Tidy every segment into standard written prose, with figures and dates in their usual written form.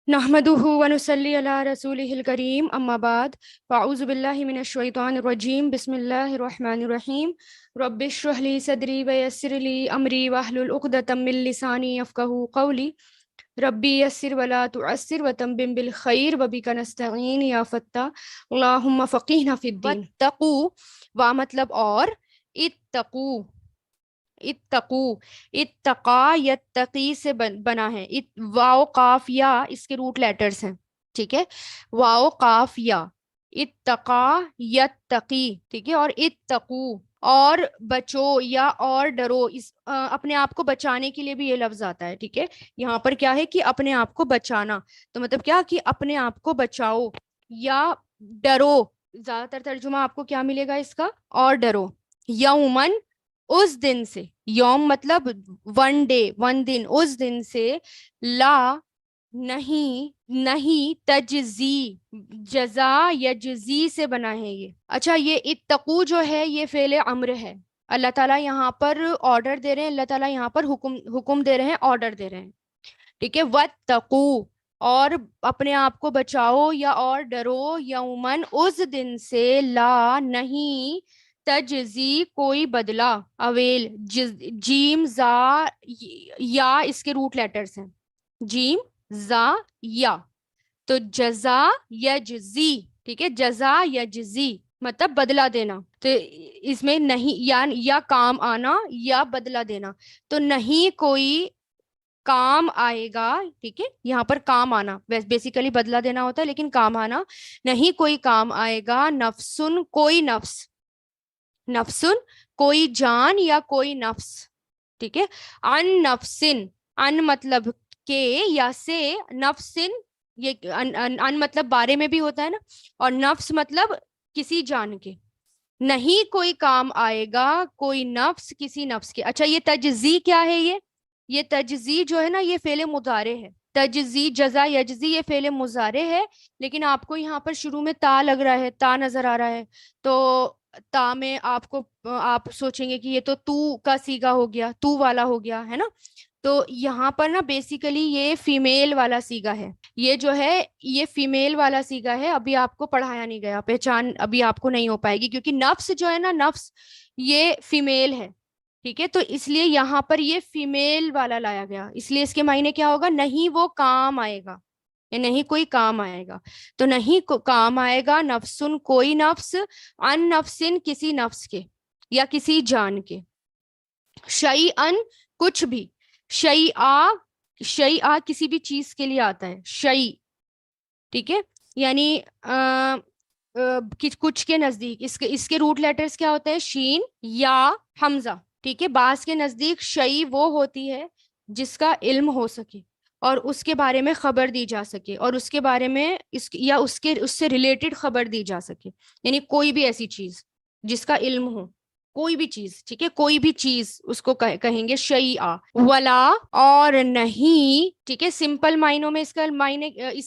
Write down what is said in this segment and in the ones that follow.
نحمدہ ونصلی علی رسولہ الکریم اما بعد فاعوذ باللہ من الشیطان الرجیم بسم اللہ الرحمن الرحیم رب اشرح لی صدری ویسر لی امری واحلل عقدۃ من لسانی یفقہوا قولی ربی یسر ولا تعسر وتمم بالخیر وبک نستعین یا فتاح اللہم فقہنا فی الدین۔ واتقوا وا مطلب اور، اتقوا اتقو، اتقا یتقی سے بنا ہے، واو قاف یا اس کے روٹ لیٹرز ہیں، ٹھیک ہے، واو قاف یا، اتقا یتقی، ٹھیک ہے، اور اتقو اور بچو یا اور ڈرو، اس اپنے آپ کو بچانے کے لیے بھی یہ لفظ آتا ہے، ٹھیک ہے، یہاں پر کیا ہے کہ اپنے آپ کو بچانا، تو مطلب کیا کہ اپنے آپ کو بچاؤ یا ڈرو، زیادہ تر ترجمہ آپ کو کیا ملے گا اس کا، اور ڈرو، یومن اس دن سے، یوم مطلب ون ڈے، ون دن، اس دن سے، لا نہیں تجزی، جزا یجزی سے بنا ہے یہ، اچھا یہ اتقو جو ہے یہ فعل امر ہے، اللہ تعالیٰ یہاں پر آرڈر دے رہے ہیں، اللہ تعالیٰ یہاں پر حکم دے رہے ہیں، آرڈر دے رہے ہیں، ٹھیک ہے، واتقو اور اپنے آپ کو بچاؤ یا اور ڈرو، یومن اس دن سے، لا نہیں تجزی کوئی بدلہ، اویل جیم زا یا اس کے روٹ لیٹرز ہیں، جیم زا یا، تو جزا یجزی، ٹھیک ہے، جزا یجزی مطلب بدلہ دینا، تو اس میں نہیں یا کام آنا یا بدلہ دینا، تو نہیں کوئی کام آئے گا، ٹھیک ہے، یہاں پر کام آنا بیسیکلی بدلہ دینا ہوتا ہے، لیکن کام آنا، نہیں کوئی کام آئے گا، نفسن کوئی نفس، نفسن کوئی جان یا کوئی نفس، ٹھیک ہے، ان نفسن، ان مطلب کے یا سے، نفسن یہ ان مطلب بارے میں بھی ہوتا ہے نا، اور نفس مطلب کسی جان کے، نہیں کوئی کام آئے گا کوئی نفس کسی نفس کے، اچھا یہ تجزی کیا ہے، یہ تجزی جو ہے نا یہ فعل مضارع ہے، تجزی جزا یجزی یہ فعل مضارع ہے، لیکن آپ کو یہاں پر شروع میں تا لگ رہا ہے، تا نظر آ رہا ہے، تو تا میں آپ سوچیں گے کہ یہ تو کا صیغہ ہو گیا، تو والا ہو گیا ہے نا، تو یہاں پر نا بیسیکلی یہ فیمیل والا صیغہ ہے، یہ جو ہے یہ فیمیل والا صیغہ ہے، ابھی آپ کو پڑھایا نہیں گیا، پہچان ابھی آپ کو نہیں ہو پائے گی، کیونکہ نفس جو ہے نا، نفس یہ فیمیل ہے، ٹھیک ہے، تو اس لیے یہاں پر یہ فیمیل والا لایا گیا، اس لیے اس کے معنی کیا ہوگا، نہیں وہ کام آئے گا، یا نہیں کوئی کام آئے گا، تو نہیں کام آئے گا، نفسن کوئی نفس، ان نفسن کسی نفس کے یا کسی جان کے، شیئن کچھ بھی، شیئا کسی بھی چیز کے لیے آتا ہے، شیء، ٹھیک ہے، یعنی کچھ کے نزدیک، اس کے روٹ لیٹرز کیا ہوتے ہیں، شین یا حمزہ، ٹھیک ہے، بعض کے نزدیک شیء وہ ہوتی ہے جس کا علم ہو سکے اور اس کے بارے میں خبر دی جا سکے، اور اس کے بارے میں اس سے ریلیٹڈ خبر دی جا سکے، یعنی کوئی بھی ایسی چیز جس کا علم ہو، کوئی بھی چیز، ٹھیک ہے، کوئی بھی چیز اس کو کہیں گے شیئا، ولا اور نہیں، ٹھیک ہے، سمپل معنوں میں اس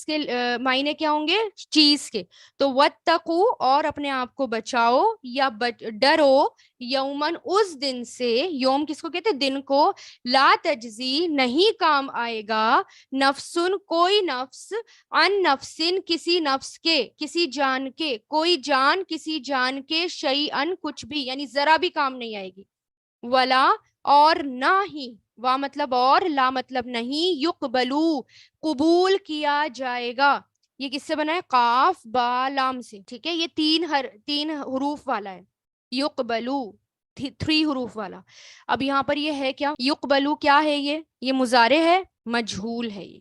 کے معنی کیا ہوں گے، چیز کے، تو واتقو اور اپنے آپ کو بچاؤ یا ڈرو، یومن اس دن سے، یوم کس کو کہتے ہیں، دن کو، لا تجزی نہیں کام آئے گا، نفسن کوئی نفس، ان نفسن کسی نفس کے، کسی جان کے، کوئی جان کسی جان کے، شیئن کچھ بھی، یعنی ذرا بھی کام نہیں آئے گی، ولا اور نہ ہی، وا مطلب اور، لا مطلب نہیں، یقبلو قبول کیا جائے گا، یہ کس سے بنا ہے، قاف با لام سے، ٹھیک ہے، یہ تین حروف والا ہے، یقبلو 3 حروف والا، اب یہاں پر یہ ہے کیا، یقبلو کیا ہے، یہ مضارع ہے، مجہول ہے، یہ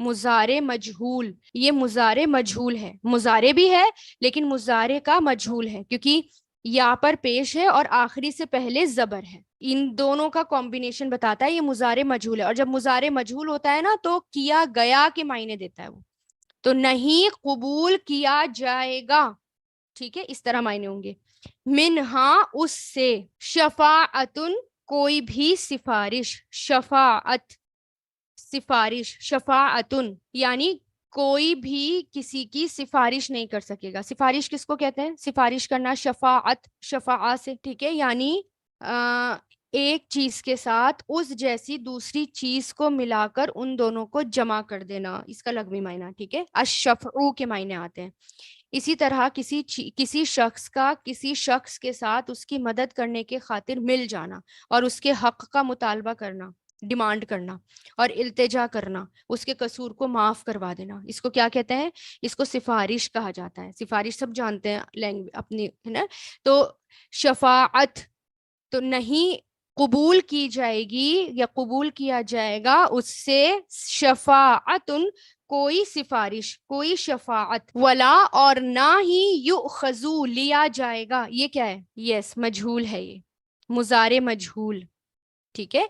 مضارع مجہول، یہ مضارع مجہول ہے، مضارع بھی ہے لیکن مضارع کا مجہول ہے، کیونکہ یا پر پیش ہے اور آخری سے پہلے زبر ہے، ان دونوں کا کمبینیشن بتاتا ہے یہ مضارع مجہول ہے، اور جب مضارع مجہول ہوتا ہے نا تو کیا گیا کے معنی دیتا ہے وہ، تو نہیں قبول کیا جائے گا، ٹھیک ہے، اس طرح معنی ہوں گے، منہا اس سے، شفاعتن کوئی بھی سفارش، شفاعتن یعنی کوئی بھی کسی کی سفارش نہیں کر سکے گا، سفارش کس کو کہتے ہیں، سفارش کرنا، شفاعت، شفاعت سے، ٹھیک ہے، یعنی ایک چیز کے ساتھ اس جیسی دوسری چیز کو ملا کر ان دونوں کو جمع کر دینا، اس کا لغوی معنی، ٹھیک ہے، الشفع کے معنی آتے ہیں. اسی طرح کسی شخص کا کسی شخص کے ساتھ اس کی مدد کرنے کے خاطر مل جانا اور اس کے حق کا مطالبہ کرنا، ڈیمانڈ کرنا اور التجا کرنا، اس کے قصور کو معاف کروا دینا، اس کو کیا کہتے ہیں؟ اس کو سفارش کہا جاتا ہے. سفارش سب جانتے ہیں اپنی، ہے نا. تو شفاعت تو نہیں قبول کی جائے گی یا قبول کیا جائے گا اس سے شفاعت، کوئی سفارش، کوئی شفاعت، ولا اور نہ ہی یؤخذو لیا جائے گا. یہ کیا ہے؟ یس مجہول ہے، یہ مضارع مجہول، ٹھیک ہے.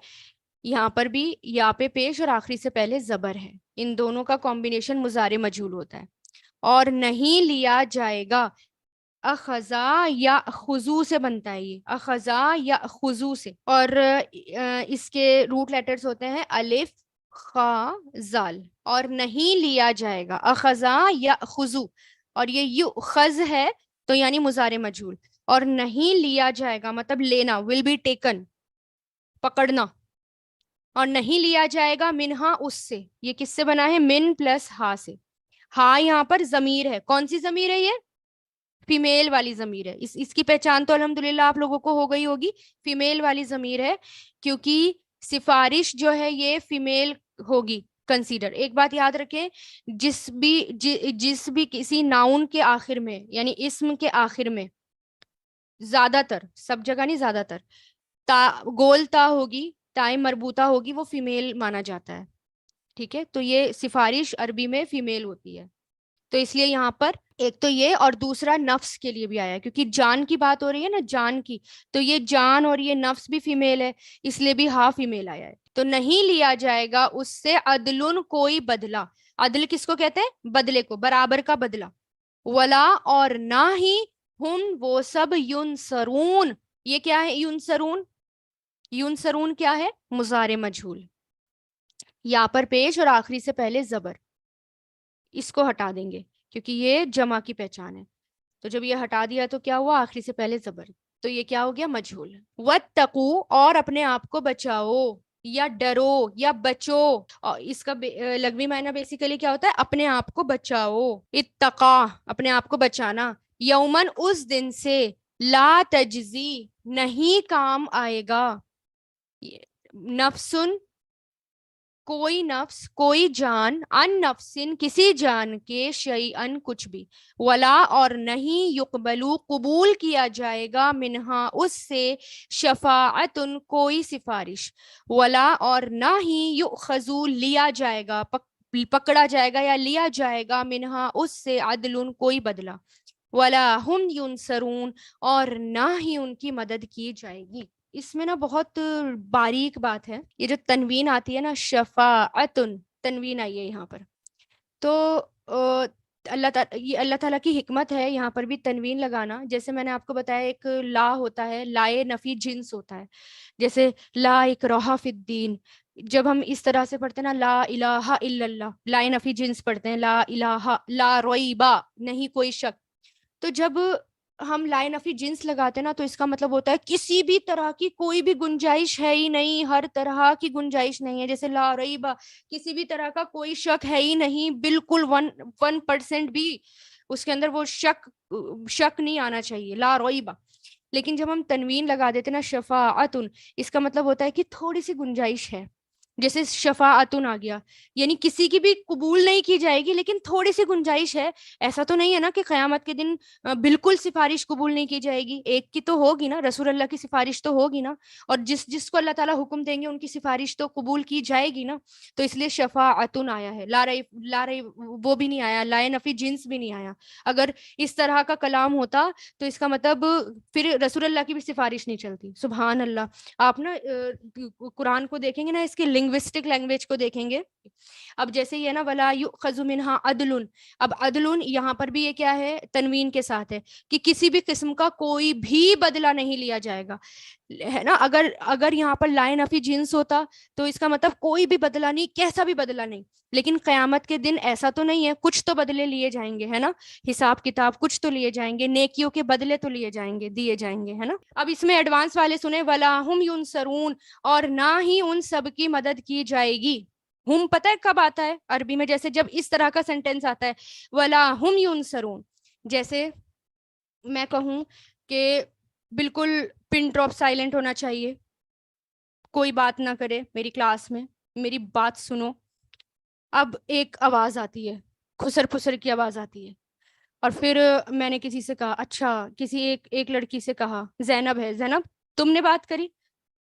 یہاں پر بھی یا پہ پیش اور آخری سے پہلے زبر ہے، ان دونوں کا کمبینیشن مضارع مجہول ہوتا ہے. اور نہیں لیا جائے گا، اخذا یا خضو سے بنتا ہے، یہ اخذا یا خضو سے. اور اس کے روٹ لیٹرز ہوتے ہیں الف خا زال. اور نہیں لیا جائے گا، اخذا یا خضو، اور یہ یؤخذ ہے تو یعنی مضارع مجہول. اور نہیں لیا جائے گا مطلب لینا، ول بی ٹیکن، پکڑنا. اور نہیں لیا جائے گا منہا اس سے، یہ کس سے بنا ہے؟ من پلس ہا سے. ہاں یہاں پر ضمیر ہے، کون سی ضمیر ہے؟ یہ فیمیل والی ضمیر ہے. اس کی پہچان تو الحمدللہ آپ لوگوں کو ہو گئی ہوگی، فیمیل والی ضمیر ہے، کیونکہ سفارش جو ہے یہ فیمیل ہوگی کنسیڈر. ایک بات یاد رکھیں، جس بھی کسی ناؤن کے آخر میں یعنی اسم کے آخر میں، زیادہ تر، سب جگہ نہیں، زیادہ تر گول تا ہوگی، تائیں مربوطہ ہوگی، وہ فیمیل مانا جاتا ہے، ٹھیک ہے. تو یہ سفارش عربی میں فیمیل ہوتی ہے. تو اس لیے یہاں پر ایک تو یہ، اور دوسرا نفس کے لیے بھی آیا ہے کیونکہ جان کی بات ہو رہی ہے نا، جان کی. تو یہ جان اور یہ نفس بھی فیمیل ہے، اس لیے بھی ہا فیمیل آیا ہے. تو نہیں لیا جائے گا اس سے عدلن کوئی بدلہ. عدل کس کو کہتے ہیں؟ بدلے کو، برابر کا بدلہ. ولا اور نہ ہی ہم وہ سب ینصرون. یہ کیا ہے ینصرون؟ ینصرون کیا ہے؟ مضارع مجہول. یا پر پیش اور آخری سے پہلے زبر، اس کو ہٹا دیں گے کیونکہ یہ جمع کی پہچان ہے. تو جب یہ ہٹا دیا تو کیا ہوا؟ آخری سے پہلے زبر، تو یہ کیا ہو گیا؟ مجہول. واتقو اور اپنے آپ کو بچاؤ یا ڈرو یا بچو. اور اس کا لغوی معنی بیسیکلی کیا ہوتا ہے؟ اپنے آپ کو بچاؤ. اتقا اپنے آپ کو بچانا. یومن اس دن سے، لا تجزی نہیں کام آئے گا، نفسن کوئی نفس، کوئی جان، ان نفسن کسی جان کے، شیئن کچھ بھی، ولا اور نہیں یقبلو قبول کیا جائے گا، منہا اس سے، شفاعتن کوئی سفارش، ولا اور نہ ہی یؤخذو لیا جائے گا، پکڑا جائے گا یا لیا جائے گا، منہا اس سے، عدل کوئی بدلہ، ولا ہم ینصرون اور نہ ہی ان کی مدد کی جائے گی. اس میں نا بہت باریک بات ہے، یہ جو تنوین آتی ہے نا، شفاعتن تنوین آئی ہے یہاں پر. تو اللہ تعالیٰ کی حکمت ہے یہاں پر بھی تنوین لگانا. جیسے میں نے آپ کو بتایا ایک لا ہوتا ہے، لائے نفی جنس ہوتا ہے، جیسے لا اکراہ فی الدین. جب ہم اس طرح سے پڑھتے ہیں نا، لا الہ الا اللہ، لائے نفی جنس پڑھتے ہیں، لا الہ لا ریبا نہیں کوئی شک. تو جب ہم لائے نفی جنس لگاتے ہیں نا، تو اس کا مطلب ہوتا ہے کسی بھی طرح کی کوئی بھی گنجائش ہے ہی نہیں، ہر طرح کی گنجائش نہیں ہے. جیسے لا ریبا، کسی بھی طرح کا کوئی شک ہے ہی نہیں، بالکل 1% بھی اس کے اندر وہ شک نہیں آنا چاہیے، لا ریبا. لیکن جب ہم تنوین لگا دیتے نا، شفاعتن، اس کا مطلب ہوتا ہے کہ تھوڑی سی گنجائش ہے. جیسے شفاعتن آ گیا، یعنی کسی کی بھی قبول نہیں کی جائے گی لیکن تھوڑی سی گنجائش ہے. ایسا تو نہیں ہے نا کہ قیامت کے دن بالکل سفارش قبول نہیں کی جائے گی، ایک کی تو ہوگی نا، رسول اللہ کی سفارش تو ہوگی نا، اور جس کو اللہ تعالیٰ حکم دیں گے ان کی سفارش تو قبول کی جائے گی نا. تو اس لیے شفاعتن آیا ہے، لا رہی وہ بھی نہیں آیا، لائے نفی جنس بھی نہیں آیا. اگر اس طرح کا کلام ہوتا تو اس کا مطلب پھر رسول اللہ کی بھی سفارش نہیں چلتی. سبحان اللہ. آپ نا قرآن کو دیکھیں گے نا، اس کی لنگوسٹک لینگویج کو دیکھیں گے. اب جیسے یہ نا ولا یؤخذ منہا عدل، اب عدل یہاں پر بھی یہ کیا ہے؟ تنوین کے ساتھ ہے کہ کسی بھی قسم کا کوئی بھی بدلہ نہیں لیا جائے گا. ہے نا. اگر یہاں پر لا نفی جنس ہوتا تو اس کا مطلب کوئی بھی بدلہ نہیں, کیسا بھی بدلہ نہیں. لیکن قیامت کے دن ایسا تو نہیں ہے, کچھ تو بدلے لیے جائیں گے, ہے نا, حساب کتاب کچھ تو لیے جائیں گے, نیکیوں کے بدلے تو لیے جائیں گے, دیے جائیں گے, ہے نا. اب اس میں ایڈوانس والے سنیں, ولا ہم ینصرون, اور نہ ہی ان سب کی مدد کی جائے گی. ہم پتہ ہے کب آتا ہے عربی میں, جیسے جب اس طرح کا سینٹینس آتا ہے, ولا ہم ینصرون, جیسے میں کہوں کہ بالکل پن ڈراپ سائلنٹ ہونا چاہیے, کوئی بات نہ کرے میری کلاس میں, میری بات سنو. اب ایک آواز آتی ہے, خسر پھسر کی آواز آتی ہے, اور پھر میں نے کسی سے کہا, اچھا کسی ایک لڑکی سے کہا, زینب ہے, زینب تم نے بات کری,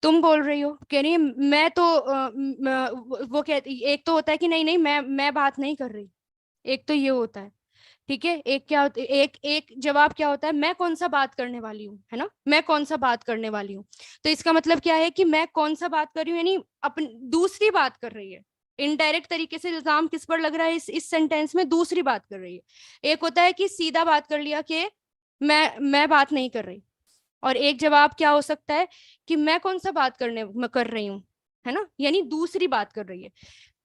تم بول رہی ہو, کہہ رہی ہے میں تو وہ کہتی, ایک تو ہوتا ہے کہ نہیں نہیں میں بات نہیں کر رہی, ایک تو یہ ہوتا ہے, ٹھیک ہے. ایک کیا ایک جواب کیا ہوتا ہے, میں کون سا بات کرنے والی ہوں, ہے نا, میں کون سا بات کرنے والی ہوں. تو اس کا مطلب کیا ہے کہ میں کون سا بات کر رہی ہوں, یعنی دوسری بات کر رہی ہے. انڈائریکٹ طریقے سے الزام کس پر لگ رہا ہے, اس سینٹینس میں دوسری بات کر رہی ہے. ایک ہوتا ہے کہ سیدھا بات کر لیا کہ میں بات نہیں کر رہی, اور ایک جواب کیا ہو سکتا ہے کہ میں کون سا بات کر رہی ہوں, ہے نا, یعنی دوسری بات کر رہی ہے.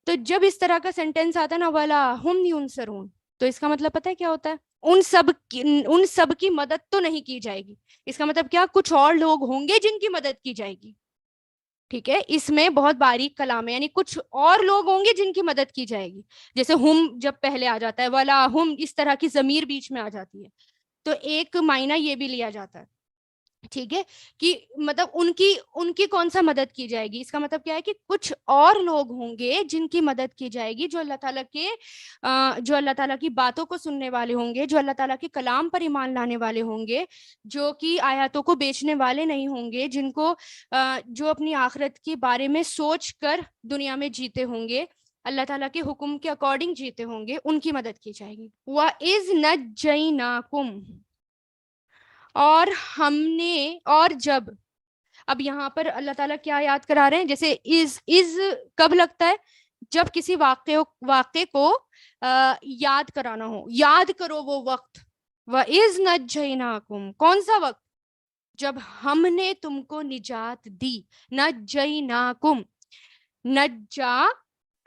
تو جب اس طرح کا سینٹینس آتا ہے نا, ولا ہم ینصرون, تو اس کا مطلب پتہ ہے کیا ہوتا ہے, ان سب کی مدد تو نہیں کی جائے گی. اس کا مطلب کیا, کچھ اور لوگ ہوں گے جن کی مدد کی جائے گی. ٹھیک ہے, اس میں بہت باریک کلام ہے, یعنی کچھ اور لوگ ہوں گے جن کی مدد کی جائے گی. جیسے ہم جب پہلے آ جاتا ہے, ولا ہم اس طرح کی ضمیر بیچ میں آ جاتی ہے, تو ایک معنی یہ بھی لیا جاتا ہے, ٹھیک ہے, کہ مطلب ان کی کون سا مدد کی جائے گی. اس کا مطلب کیا ہے کہ کچھ اور لوگ ہوں گے جن کی مدد کی جائے گی, جو اللہ تعالیٰ کی باتوں کو سننے والے ہوں گے, جو اللہ تعالیٰ کے کلام پر ایمان لانے والے ہوں گے, جو کہ آیاتوں کو بیچنے والے نہیں ہوں گے, جو اپنی آخرت کے بارے میں سوچ کر دنیا میں جیتے ہوں گے, اللہ تعالیٰ کے حکم کے اکارڈنگ جیتے ہوں گے, ان کی مدد کی جائے گی. وَإِذْ نَجَّيْنَاكُمْ, اور ہم نے, اور جب, اب یہاں پر اللہ تعالیٰ کیا یاد کرا رہے ہیں, جیسے از کب لگتا ہے, جب کسی واقعے کو یاد کرانا ہو, یاد کرو وہ وقت. وَإِذْ نَجَّيْنَاكُمْ, کون سا وقت, جب ہم نے تم کو نجات دی. نَجَّيْنَاكُمْ, نجا,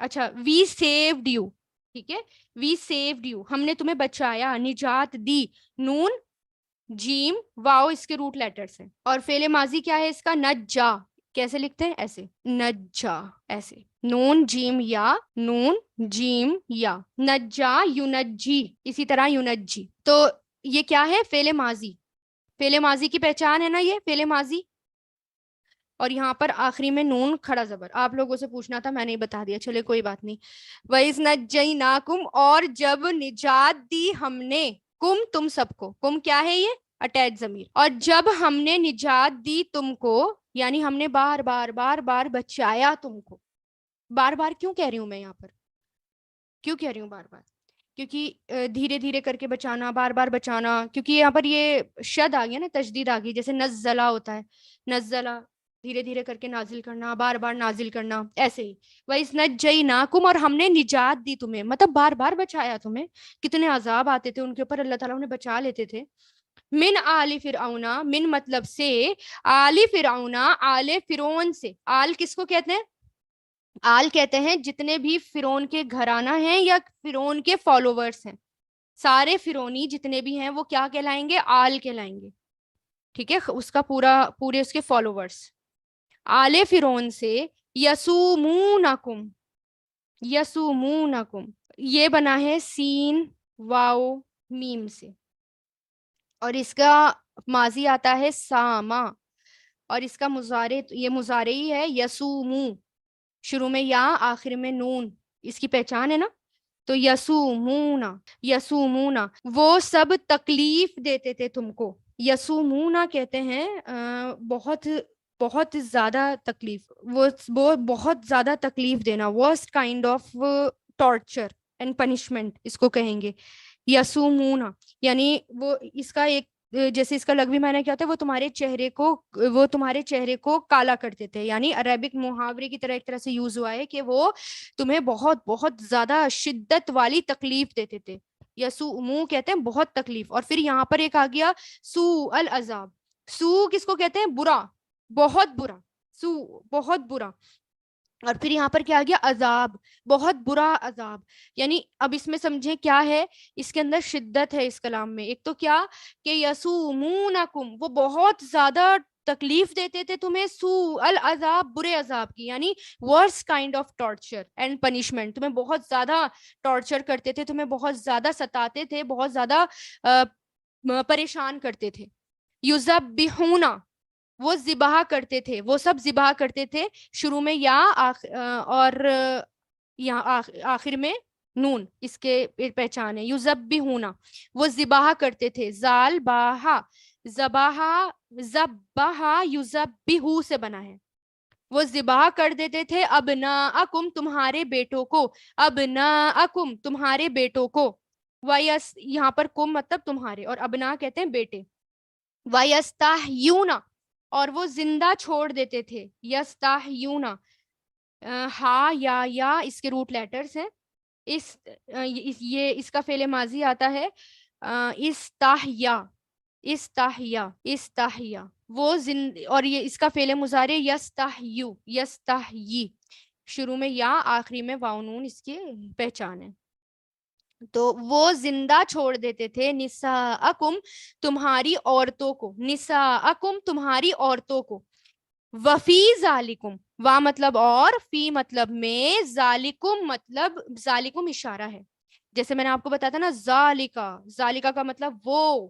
اچھا وی سیوڈ یو, ٹھیک ہے, وی سیوڈ یو, ہم نے تمہیں بچایا, نجات دی, نون جیم واؤ اس کے روٹ لیٹرز ہیں. اور فعل ماضی کیا ہے اس کا, نجا, کیسے لکھتے ہیں, ایسے, نجا, ایسے, نون جیم یا, نون جیم یا, نجا یونجی, اسی طرح یونجی. تو یہ کیا ہے, فعل ماضی. فعل ماضی کی پہچان ہے نا یہ, فعل ماضی, اور یہاں پر آخری میں نون کھڑا زبر. آپ لوگوں سے پوچھنا تھا, میں نے بتا دیا, چلے کوئی بات نہیں. وَإِذْ نَجَّيْنَاكُمْ, اور جب نجات دی ہم نے, کم تم سب کو, کم کیا ہے یہ, اٹیچ ضمیر, اور جب ہم نے نجات دی تم کو, یعنی ہم نے بار بار بچایا تم کو. بار بار کیوں کہہ رہی ہوں میں یہاں پر, کیوں کہہ رہی ہوں بار بار, کیونکہ دھیرے دھیرے کر کے بچانا, بار بار بچانا, کیونکہ یہاں پر یہ شد آ گیا نا, تشدید آ گئی, جیسے نزلہ ہوتا ہے, نزلہ دھیرے دھیرے کر کے نازل کرنا, بار بار نازل کرنا, ایسے ہی. وَإِذْ نَجَّيْنَاكُمْ, اور ہم نے نجات دی تمہیں, مطلب بار بار بچایا تمہیں. کتنے عذاب آتے تھے ان کے اوپر, اللہ تعالیٰ انہیں بچا لیتے تھے. من آل فرعون, من مطلب سے, آل فرعون, آل فرعون سے. آل کس کو کہتے ہیں, آل کہتے ہیں جتنے بھی فرعون کے گھرانہ ہیں یا فرعون کے فالوورز ہیں, سارے فرعونی جتنے بھی ہیں وہ کیا کہلائیں گے, آل کہلائیں گے. ٹھیک ہے, اس کا پورے اس کے فالوورز. آل فرعون سے, یسومونکم, یسومونکم, یہ بنا ہے سین واو میم سے, اور اس کا ماضی آتا ہے ساما, اور اس کا مضارع, یہ مضارعی ہے, یسومو, شروع میں یا, آخر میں نون, اس کی پہچان ہے نا. تو یسومونا, یسومونا, وہ سب تکلیف دیتے تھے تم کو. یسومونا کہتے ہیں بہت بہت زیادہ تکلیف, وہ بہت زیادہ تکلیف دینا, worst kind of torture and punishment اس کو کہیں گے. یسومونا یعنی وہ, اس کا ایک, جیسے اس کا لغوی معنی کیا ہوتا ہے, وہ تمہارے چہرے کو کالا کرتے تھے, یعنی عربک محاورے کی طرح ایک طرح سے یوز ہوا ہے کہ وہ تمہیں بہت بہت زیادہ شدت والی تکلیف دیتے تھے. یسومو کہتے ہیں بہت تکلیف. اور پھر یہاں پر ایک آ گیا سو العذاب. سو کس کو کہتے ہیں, برا, بہت برا، سو بہت برا. اور پھر یہاں پر کیا آ گیا؟ عذاب، بہت برا عذاب. یعنی اب اس میں سمجھیں کیا ہے، اس کے اندر شدت ہے اس کلام میں. ایک تو کیا کہ یسومونکم، وہ بہت زیادہ تکلیف دیتے تھے تمہیں، سوء العذاب، برے عذاب کی، یعنی worse kind of torture and punishment. تمہیں بہت زیادہ ٹارچر کرتے تھے، تمہیں بہت زیادہ ستاتے تھے، بہت زیادہ پریشان کرتے تھے. یذبحون، وہ ذبح کرتے تھے، وہ سب ذبح کرتے تھے. شروع میں یا اور یہاں آخر میں نون، اس کے پہچان ہے. یذبحون، وہ ذبح کرتے تھے. زال باہا، ذبح، ذبح یذبحو سے بنا ہے. وہ ذبح کر دیتے تھے ابناءکم، تمہارے بیٹوں کو. ابناءکم، تمہارے بیٹوں کو. ویس، یہاں پر کم مطلب تمہارے، اور ابنا کہتے ہیں بیٹے. ویستحیون، اور وہ زندہ چھوڑ دیتے تھے. یستحیون، ہا یا اس کے روٹ لیٹرز ہیں. یہ اس کا فعل ماضی آتا ہے استحیا، استحیا، استحیا. وہ اور یہ اس کا فعل مضارع یستحیو، یستحیی. شروع میں یا، آخری میں واو نون اس کی پہچان ہے. تو وہ زندہ چھوڑ دیتے تھے نساءکم، تمہاری عورتوں کو. نساءکم، تمہاری عورتوں کو. وفی ذالکم، وا مطلب اور، فی مطلب میں، ذالکم مطلب، ذالکم اشارہ ہے. جیسے میں نے آپ کو بتایا تھا نا، ذالکا، ذالکا کا مطلب وہ.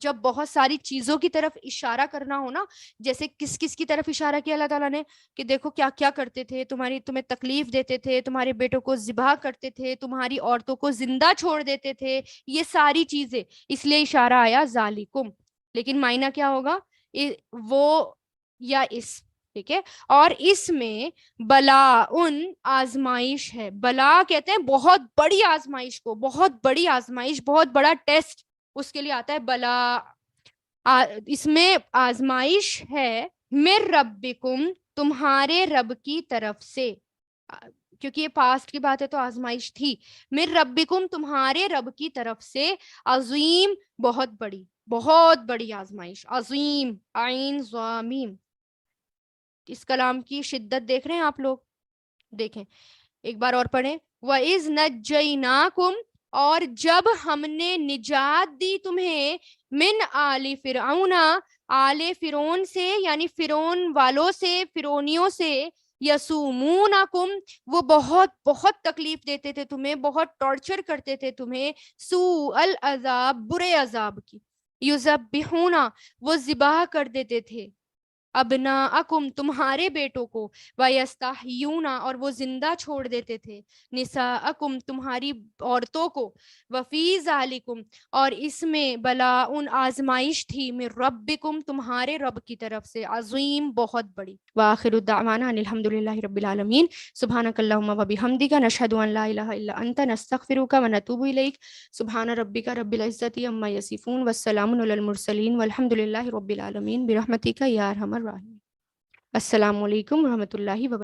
جب بہت ساری چیزوں کی طرف اشارہ کرنا ہو نا، جیسے کس کس کی طرف اشارہ کیا اللہ تعالیٰ نے، کہ دیکھو کیا کیا کرتے تھے، تمہیں تکلیف دیتے تھے، تمہارے بیٹوں کو ذبح کرتے تھے، تمہاری عورتوں کو زندہ چھوڑ دیتے تھے، یہ ساری چیزیں، اس لیے اشارہ آیا ذالکم. لیکن معنی کیا ہوگا؟ وہ یا اس، ٹھیک ہے. اور اس میں بلا ان، آزمائش ہے. بلا کہتے ہیں بہت بڑی آزمائش کو، بہت بڑی آزمائش، بہت بڑا ٹیسٹ، اس کے لیے آتا ہے بلا. اس میں آزمائش ہے. من ربکم، تمہارے رب کی طرف سے، کیونکہ یہ پاسٹ کی بات ہے تو آزمائش تھی. من ربکم، تمہارے رب کی طرف سے. عظیم، بہت بڑی، بہت بڑی آزمائش. عظیم، عین ضامیم. اس کلام کی شدت دیکھ رہے ہیں آپ لوگ؟ دیکھیں ایک بار اور پڑھیں. وَإِذْ نَجَّيْنَاكُمْ، اور جب ہم نے نجات دی تمہیں، من آل فرعون، آل فرعون سے، یعنی فرعون والوں سے، فرعونیوں سے. یسومونکم، وہ بہت بہت تکلیف دیتے تھے تمہیں، بہت ٹارچر کرتے تھے تمہیں. سوء العذاب، برے عذاب کی. یذبحون، وہ ذبح کر دیتے تھے. ابناءکم، تمہارے بیٹوں کو. ویستحیون، اور وہ زندہ چھوڑ دیتے تھے. نساءکم، تمہاری عورتوں کو. وفی ذالکم، اور اس میں بلاء، آزمائش تھی. من ربکم، تمہارے رب کی طرف سے. عظیم، بہت بڑی. وآخر الدعوانا ان الحمد للہ رب العالمین. سبحانک اللہم وبحمدک، نشہد ان لا الہ الا انت، نستغفرک ونتوب الیک. سبحان ربک رب العزت عما یصفون، والسلام علی المرسلین، والحمد للہ رب العالمین، برحمتک یا ارحم الراحمین. السلام علیکم ورحمۃ اللہ وبرکاتہ.